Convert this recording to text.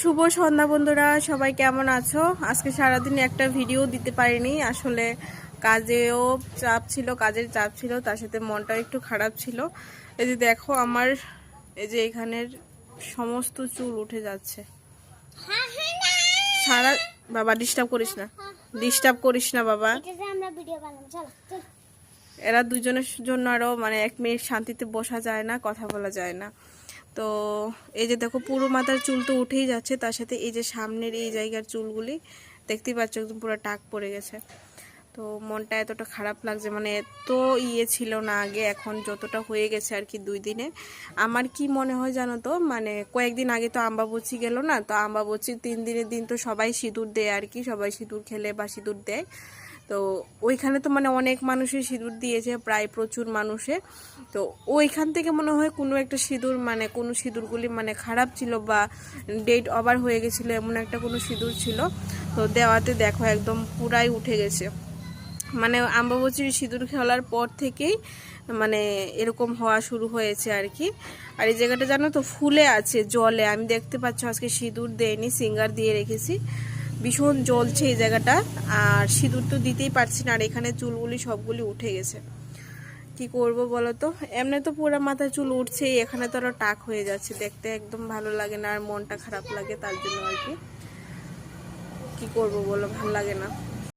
শুভ সন্ধ্যা বন্ধুরা, সবাই কেমন আছো? আজকে সারাদিন একটা ভিডিও দিতে পারিনি, আসলে কাজের চাপ ছিল, তার সাথে মনটাও একটু খারাপ ছিল। এই যে দেখো আমার এই যে এখানের সমস্ত চুল উঠে যাচ্ছে। সারা বাবা ডিস্টার্ব করিস না বাবা। এরা দুজনের জন্য আরো মানে 1 মিনিট শান্তিতে বসা যায় না, কথা বলা যায় না। তো এই যে দেখো পুরো মাথার চুল তো উঠেই যাচ্ছে, তার সাথে এই যে সামনের এই জায়গার চুলগুলি দেখতেই পাচ্ছ একদম পুরো টাক পড়ে গেছে। তো মনটা এতটা খারাপ লাগছে, মানে এত ছিল না আগে, এখন যতটা হয়ে গেছে আর কি 2 দিনে। আমার কি মনে হয় জানো তো, মানে কয়েকদিন আগে তো আম্বাবচি গেল না, তো আম্বাবচির 3 দিনের দিন তো সবাই সিঁদুর দেয় আর কি, সবাই সিঁদুর খেলে বা সিঁদুর দেয়। তো ওইখানে তো মানে অনেক মানুষই সিঁদুর দিয়েছে, প্রায় প্রচুর মানুষে। তো ওইখান থেকে মনে হয় কোনো একটা সিঁদুর, মানে কোনো সিঁদুরগুলি মানে খারাপ ছিল বা ডেট ওভার হয়ে গেছিলো, এমন একটা কোনো সিঁদুর ছিল। তো দেওয়াতে দেখো একদম পুরাই উঠে গেছে। মানে আম্বাবচির সিঁদুর খেলার পর থেকেই মানে এরকম হওয়া শুরু হয়েছে আর কি। আর এই জায়গাটা জানো তো ফুলে আছে জলে, আমি দেখতে পাচ্ছ আজকে সিঁদুর দেয়নি, সিঙ্গার দিয়ে রেখেছি। ভীষণ জ্বলছে এই জায়গাটা, আর সিঁদুর তো দিতেই পারছি না। আর এখানে চুলগুলি সবগুলি উঠে গেছে, কি করব বলো তো? এমনি তো পুরো মাথায় চুল উঠছেই, এখানে তো আরো টাক হয়ে যাচ্ছে, দেখতে একদম ভালো লাগে না, আর মনটা খারাপ লাগে তার জন্য আর কি। কি করব বলো, ভালো লাগে না।